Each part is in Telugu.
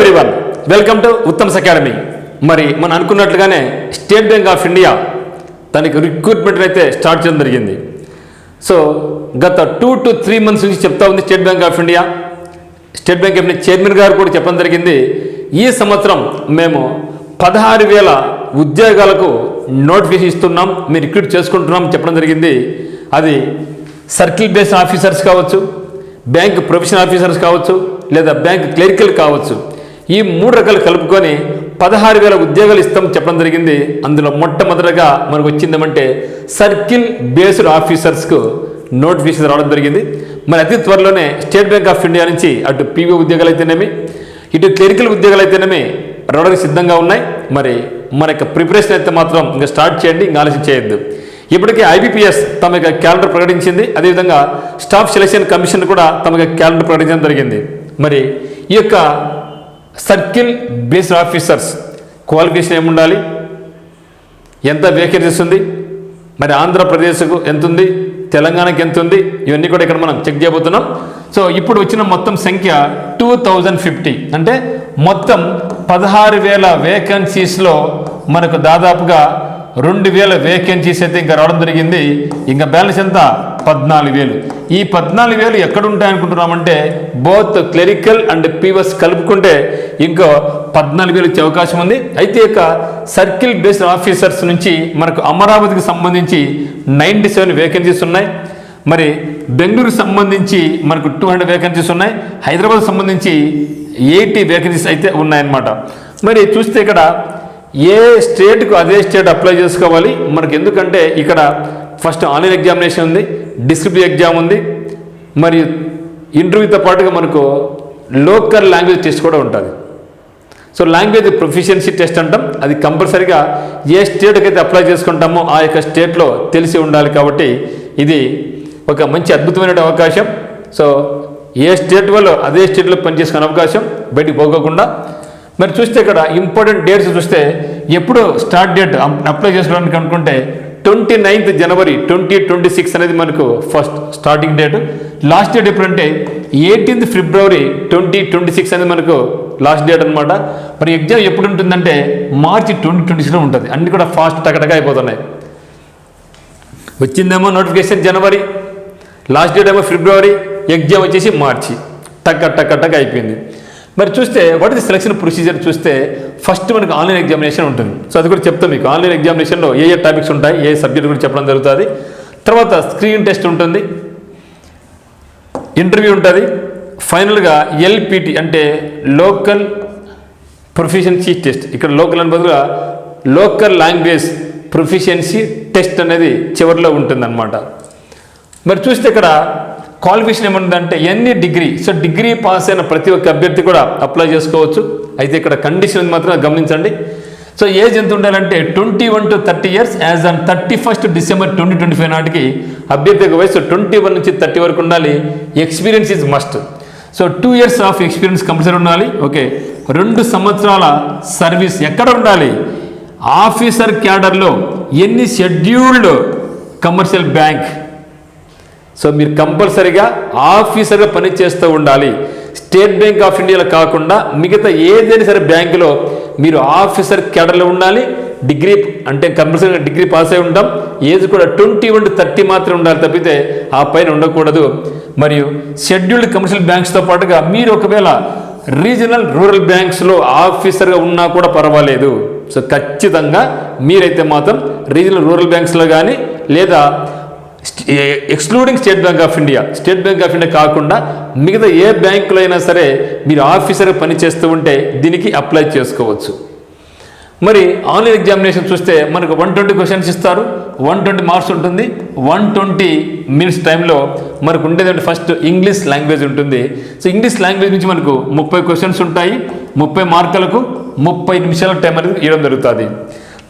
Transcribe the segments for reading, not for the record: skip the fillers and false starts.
Everyone, welcome to Uttam's academy. మరి మనం అనుకున్నట్లుగానే స్టేట్ బ్యాంక్ ఆఫ్ ఇండియా దానికి రిక్రూట్మెంట్ అయితే స్టార్ట్ చేయడం జరిగింది. సో గత 2 to 3 months నుంచి చెప్తా ఉంది state bank of India. State bank of India chairman గారు కూడా చెప్పడం జరిగింది, ఈ సంవత్సరం మేము 16,000 ఉద్యోగాలకు నోటిఫికేషన్ ఇస్తున్నాం, మీరు రిక్రూట్ చేసుకుంటున్నాం చెప్పడం జరిగింది. అది సర్కిల్ బేస్డ్ ఆఫీసర్స్ కావచ్చు, బ్యాంక్ ప్రొఫెషనల్ ఆఫీసర్స్ కావచ్చు, లేదా బ్యాంక్ క్లరికల్ కావచ్చు. ఈ 3 రకాలు కలుపుకొని 16,000 ఉద్యోగాలు ఇస్తాం చెప్పడం జరిగింది. అందులో మొట్టమొదటిగా మనకు వచ్చిందేమంటే సర్కిల్ బేస్డ్ ఆఫీసర్స్కు నోటిఫికేషన్ రావడం జరిగింది. మరి అతి త్వరలోనే స్టేట్ బ్యాంక్ ఆఫ్ ఇండియా నుంచి అటు పీవీ ఉద్యోగాలు అయితేనేమి, ఇటు క్లరికల్ ఉద్యోగాలు అయితేనేమి రావడానికి సిద్ధంగా ఉన్నాయి. మరి మన యొక్క ప్రిపరేషన్ అయితే మాత్రం ఇంకా స్టార్ట్ చేయండి, ఇంకా ఆలస్యం చేయొద్దు. ఇప్పటికే ఐబీపీఎస్ తమ యొక్క క్యాలెండర్ ప్రకటించింది, అదేవిధంగా స్టాఫ్ సెలక్షన్ కమిషన్ కూడా తమ యొక్క క్యాలెండర్ ప్రకటించడం జరిగింది. మరి ఈ యొక్క సర్కిల్ బేస్డ్ ఆఫీసర్స్ క్వాలిఫికేషన్ ఏముండాలి, ఎంత వేకెన్సీస్ ఉంది, మరి ఆంధ్రప్రదేశ్కు ఎంత ఉంది, తెలంగాణకి ఎంత ఉంది, ఇవన్నీ కూడా ఇక్కడ మనం చెక్ చేయబోతున్నాం. సో ఇప్పుడు వచ్చిన మొత్తం సంఖ్య 2050, అంటే మొత్తం 16,000 వేకెన్సీస్లో మనకు దాదాపుగా 2,000 వేకెన్సీస్ అయితే ఇంకా రావడం జరిగింది. ఇంకా బ్యాలెన్స్ ఎంత 14,000. ఈ 14,000 ఎక్కడ ఉంటాయి అనుకుంటున్నామంటే బోత్ క్లరికల్ అండ్ పీవస్ కలుపుకుంటే ఇంకో 14,000 ఇచ్చే అవకాశం ఉంది. అయితే ఇక సర్కిల్ బేస్డ్ ఆఫీసర్స్ నుంచి మనకు అమరావతికి సంబంధించి 97 వేకెన్సీస్ ఉన్నాయి. మరి బెంగళూరుకు సంబంధించి మనకు 200 వేకెన్సీస్ ఉన్నాయి. హైదరాబాద్ సంబంధించి 80 వేకెన్సీస్ అయితే ఉన్నాయన్నమాట. మరి చూస్తే ఇక్కడ ఏ స్టేట్కు అదే స్టేట్ అప్లై చేసుకోవాలి మనకు, ఎందుకంటే ఇక్కడ ఫస్ట్ ఆన్లైన్ ఎగ్జామినేషన్ ఉంది, డిస్క్రిప్టివ్ ఎగ్జామ్ ఉంది, మరియు ఇంటర్వ్యూతో పాటుగా మనకు లోకల్ లాంగ్వేజ్ టెస్ట్ కూడా ఉంటుంది. సో లాంగ్వేజ్ ప్రొఫిషియన్సీ టెస్ట్ అంటాం, అది కంపల్సరీగా ఏ స్టేట్కి అయితే అప్లై చేసుకుంటామో ఆ యొక్క స్టేట్లో తెలిసి ఉండాలి. కాబట్టి ఇది ఒక మంచి అద్భుతమైన అవకాశం. సో ఏ స్టేట్ వాళ్ళు అదే స్టేట్లో పనిచేసుకునే అవకాశం, బయటికి పోకోకుండా. మరి చూస్తే ఇక్కడ ఇంపార్టెంట్ డేట్స్ చూస్తే ఎప్పుడు స్టార్ట్ డేట్ అప్లై చేసుకోవడానికి అనుకుంటే 29th January 2026 అనేది మనకు first starting date. Last date ఎప్పుడంటే 18th February 2026 అనేది మనకు లాస్ట్ డేట్ అనమాట. మరి ఎగ్జామ్ ఎప్పుడు ఉంటుందంటే March 2026లో ఉంటుంది. అన్ని కూడా ఫాస్ట్ టకటగా అయిపోతున్నాయి. వచ్చిందేమో నోటిఫికేషన్ జనవరి, లాస్ట్ డేట్ ఏమో ఫిబ్రవరి, ఎగ్జామ్ వచ్చేసి మార్చి, టక్ అయిపోయింది. మరి చూస్తే వాట్ ఇస్ సెలక్షన్ ప్రొసీజర్ చూస్తే ఫస్ట్ మనకు ఆన్లైన్ ఎగ్జామినేషన్ ఉంటుంది. సో అది కూడా చెప్తాం మీకు. ఆన్లైన్ ఎగ్జామినేషన్లో ఏ టాపిక్స్ ఉంటాయి, ఏ సబ్జెక్ట్ కూడా చెప్పడం జరుగుతుంది. తర్వాత స్క్రీన్ టెస్ట్ ఉంటుంది, ఇంటర్వ్యూ ఉంటుంది, ఫైనల్గా ఎల్పిటి అంటే లోకల్ ప్రొఫిషియన్సీ టెస్ట్. ఇక్కడ లోకల్ అని బదులుగా లోకల్ లాంగ్వేజ్ ప్రొఫిషియన్సీ టెస్ట్ అనేది చివరిలో ఉంటుందన్నమాట. మరి చూస్తే ఇక్కడ క్వాలిఫికేషన్ ఏముందంటే ఎన్ని డిగ్రీ. సో డిగ్రీ పాస్ అయిన ప్రతి ఒక్క అభ్యర్థి కూడా అప్లై చేసుకోవచ్చు. అయితే ఇక్కడ కండిషన్ మాత్రం గమనించండి. సో ఏజ్ ఎంత ఉండాలంటే 21 to 30 years as on 31st December 2025 నాటికి అభ్యర్థి యొక్క వయసు 21 నుంచి 30 వరకు ఉండాలి. Experience is must. So 2 years of experience compulsory ఉండాలి. ఓకే, 2 సంవత్సరాల సర్వీస్ ఎక్కడ ఉండాలి, ఆఫీసర్ క్యాడర్లో ఎన్ని షెడ్యూల్డ్ కమర్షియల్ బ్యాంక్. సో మీరు కంపల్సరీగా ఆఫీసర్గా పనిచేస్తూ ఉండాలి. స్టేట్ బ్యాంక్ ఆఫ్ ఇండియాలో కాకుండా మిగతా ఏదైనా సరే బ్యాంకులో మీరు ఆఫీసర్ క్యాడర్లో ఉండాలి. డిగ్రీ అంటే కంపల్సరీగా డిగ్రీ పాస్ అయి ఉంటాం. ఏజ్ కూడా 21 to 30 మాత్రం ఉండాలి, తప్పితే ఆ పైన ఉండకూడదు. మరియు షెడ్యూల్డ్ కమర్షియల్ బ్యాంక్స్తో పాటుగా మీరు ఒకవేళ రీజనల్ రూరల్ బ్యాంక్స్లో ఆఫీసర్గా ఉన్నా కూడా పర్వాలేదు. సో ఖచ్చితంగా మీరైతే మాత్రం రీజనల్ రూరల్ బ్యాంక్స్లో కానీ, లేదా excluding state bank of India, state bank of India కాకుండా మిగతా ఏ బ్యాంకులో అయినా సరే మీరు ఆఫీసర్గా పనిచేస్తూ ఉంటే దీనికి అప్లై చేసుకోవచ్చు. మరి ఆన్లైన్ ఎగ్జామినేషన్ చూస్తే మనకు 120 క్వశ్చన్స్ ఇస్తారు, 120 మార్క్స్ ఉంటుంది. 120 minutes టైంలో మనకు ఉండేదంటే ఫస్ట్ ఇంగ్లీష్ లాంగ్వేజ్ ఉంటుంది. సో ఇంగ్లీష్ లాంగ్వేజ్ నుంచి మనకు 30 క్వశ్చన్స్ ఉంటాయి. 30 మార్కులకు 30 నిమిషాల టైం అనేది ఇవ్వడం జరుగుతుంది.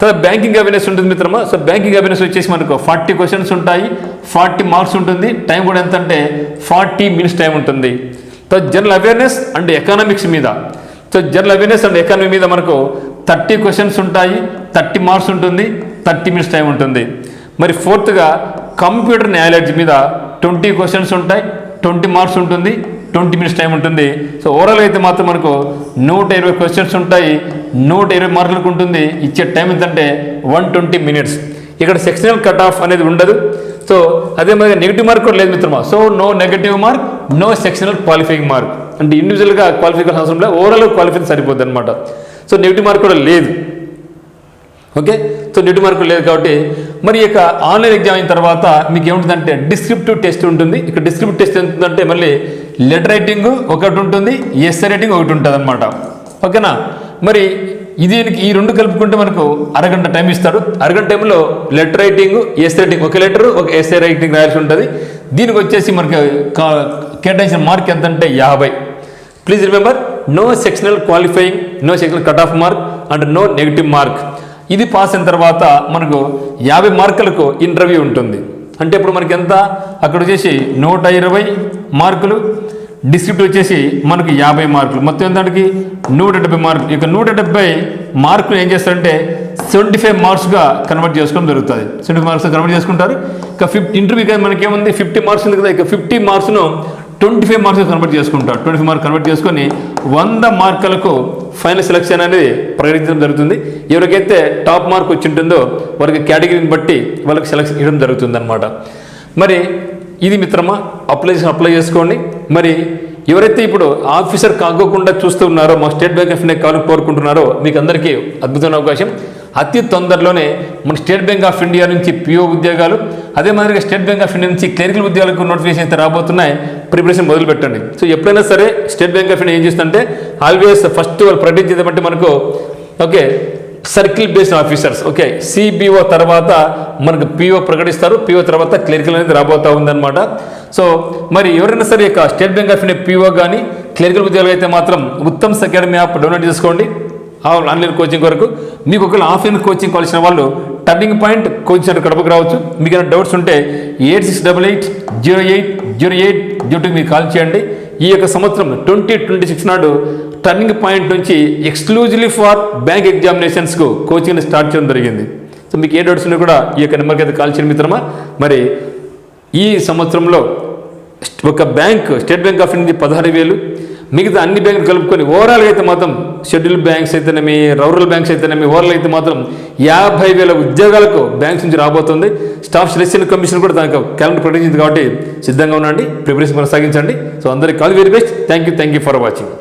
తర్వాత బ్యాంకింగ్ అవేర్నెస్ ఉంటుంది మిత్రమా. సో బ్యాంకింగ్ అవేర్నెస్ వచ్చేసి మనకు 40 క్వశ్చన్స్ ఉంటాయి, 40 మార్క్స్ ఉంటుంది. టైం కూడా ఎంత అంటే 40 minutes టైం ఉంటుంది. తర్వాత జనరల్ అవేర్నెస్ అండ్ ఎకనామిక్స్ మీద, so general awareness and economy మీద మనకు 30 క్వశ్చన్స్ ఉంటాయి, 30 మార్క్స్ ఉంటుంది, 30 minutes టైం ఉంటుంది. మరి ఫోర్త్గా కంప్యూటర్ నాలెడ్జ్ మీద 20 క్వశ్చన్స్ ఉంటాయి, 20 మార్క్స్ ఉంటుంది, 20 minutes టైం ఉంటుంది. సో ఓవరాల్ అయితే మాత్రం మనకు 120 క్వశ్చన్స్ ఉంటాయి, 120 మార్కులకు ఉంటుంది. ఇచ్చే టైం ఎంతంటే 120 minutes. ఇక్కడ సెక్షనల్ కట్ ఆఫ్ అనేది ఉండదు. సో అదే మరి నెగిటివ్ మార్క్ కూడా లేదు మిత్రమా. So no negative mark, no sectional qualifying mark. అంటే ఇండివిజువల్గా క్వాలిఫికేషన్ అవసరం లేదు, ఓవరాల్ క్వాలిఫై సరిపోద్ది అనమాట. సో నెగిటివ్ మార్క్ కూడా లేదు. ఓకే, సో నెగిటివ్ మార్కులు లేదు కాబట్టి మరి ఇక ఆన్లైన్ ఎగ్జామ్ అయిన తర్వాత మీకు ఏముంటుందంటే డిస్క్రిప్టివ్ టెస్ట్ ఉంటుంది. ఇక్కడ డిస్క్రిప్టివ్ టెస్ట్ ఉంటుందంటే మళ్ళీ లెటర్ రైటింగ్ ఒకటి ఉంటుంది, ఎస్ఏ రైటింగ్ ఒకటి ఉంటుంది అనమాట. ఓకేనా, మరి ఈ రెండు కలుపుకుంటే మనకు అరగంట టైం ఇస్తాడు. అరగంట టైంలో లెటర్ రైటింగ్, ఎస్ఏ రైటింగ్, ఒక లెటర్ ఒక ఎస్ఏ రైటింగ్ రాయాల్సి ఉంటుంది. దీనికి వచ్చేసి మనకి కేటాయించిన మార్క్ ఎంత అంటే 50. Please remember, no sectional qualifying, no sectional cut off mark and no negative mark. ఇది పాస్ అయిన తర్వాత మనకు 50 మార్కులకు ఇంటర్వ్యూ ఉంటుంది. అంటే ఇప్పుడు మనకి ఎంత, అక్కడ వచ్చేసి 120 మార్కులు, డిస్క్రిప్ట్ వచ్చేసి మనకి 50 మార్కులు, మొత్తం ఎంతకి 170 మార్కులు. ఇక 170 మార్కులు ఏం చేస్తారంటే 75 మార్క్స్గా కన్వర్ట్ చేసుకోవడం జరుగుతుంది. 75 మార్క్స్ కన్వర్ట్ చేసుకుంటారు. ఇక ఇంటర్వ్యూకి మనకి ఏముంది 50 మార్క్స్ ఉంది కదా, ఇక 50 మార్క్స్ను 25 మార్క్స్ కన్వర్ట్ చేసుకుంటారు. 25 మార్క్స్ కన్వర్ట్ చేసుకొని 100 మార్కులకు ఫైనల్ సెలక్షన్ అనేది ప్రకటించడం జరుగుతుంది. ఎవరికైతే టాప్ మార్క్ వచ్చి ఉంటుందో వారికి కేటగిరీని బట్టి వాళ్ళకి సెలక్షన్ ఇవ్వడం జరుగుతుంది అనమాట. మరి ఇది మిత్రమా, అప్లై చేసుకోండి. మరి ఎవరైతే ఇప్పుడు ఆఫీసర్ కాకోకుండా చూస్తూ ఉన్నారో, మా స్టేట్ బ్యాంక్ ఆఫ్ ఇండియా కోరుకుంటున్నారో, మీకు అందరికీ అద్భుతమైన అవకాశం. అతి తొందరలోనే మన స్టేట్ బ్యాంక్ ఆఫ్ ఇండియా నుంచి పిఓ ఉద్యోగాలు, అదే మాదిరిగా స్టేట్ బ్యాంక్ ఆఫ్ ఇండియా నుంచి క్లరికల్ ఉద్యోగాలకు నోటిఫికేషన్ అయితే రాబోతున్నాయి. ప్రిపరేషన్ మొదలు పెట్టండి. సో ఎప్పుడైనా సరే స్టేట్ బ్యాంక్ ఆఫ్ ఇండియా ఏం చేస్తుందంటే ఆల్వేస్ ఫస్ట్ వాళ్ళు ప్రకటించేదంటే మనకు okay circle based officers, okay CBO తర్వాత మనకు పిఓ ప్రకటిస్తారు. పిఓ తర్వాత క్లరికల్ అనేది రాబోతూ ఉందన్నమాట. సో మరి ఎవరైనా సరే ఇక state bank of India PO కానీ క్లరికల్ ఉద్యోగాలు అయితే మాత్రం ఉత్తమ్స్ అకాడమీ యాప్ డౌన్లోడ్ చేసుకోండి ఆన్లైన్ కోచింగ్ వరకు. మీకు ఒకవేళ ఆఫ్లైన్ కోచింగ్ కావాల్సిన వాళ్ళు టర్నింగ్ పాయింట్ కోచింగ్ సెంటర్ కడపకు రావచ్చు. మీకు ఏమైనా డౌట్స్ ఉంటే 8688080802 మీకు కాల్ చేయండి. ఈ యొక్క సంవత్సరం 2026 నాడు టర్నింగ్ పాయింట్ నుంచి ఎక్స్క్లూజివ్లీ ఫర్ బ్యాంక్ ఎగ్జామినేషన్స్కు కోచింగ్ స్టార్ట్ చేయడం జరిగింది. సో మీకు ఏ డౌట్స్ ఉన్నా కూడా ఈ యొక్క నెంబర్కి అయితే కాల్ చేయండి మిత్రమా. మరి ఈ సంవత్సరంలో ఒక bank state bank of India 16,000, మిగతా అన్ని బ్యాంకులు కలుపుకొని ఓవరాల్గా అయితే మాత్రం షెడ్యూల్ బ్యాంక్స్ అయితేనేమి, రూరల్ బ్యాంక్స్ అయితేనేమి, ఓవరాల్ అయితే మాత్రం 50,000 ఉద్యోగాలకు బ్యాంక్స్ నుంచి రాబోతుంది. స్టాఫ్ సెలక్షన్ కమిషన్ కూడా దానికి క్యాలెండర్ ప్రకటించింది కాబట్టి సిద్ధంగా ఉండండి, ప్రిపరేషన్ కొనసాగించండి. సో అందరికీ all very best. Thank you for watching.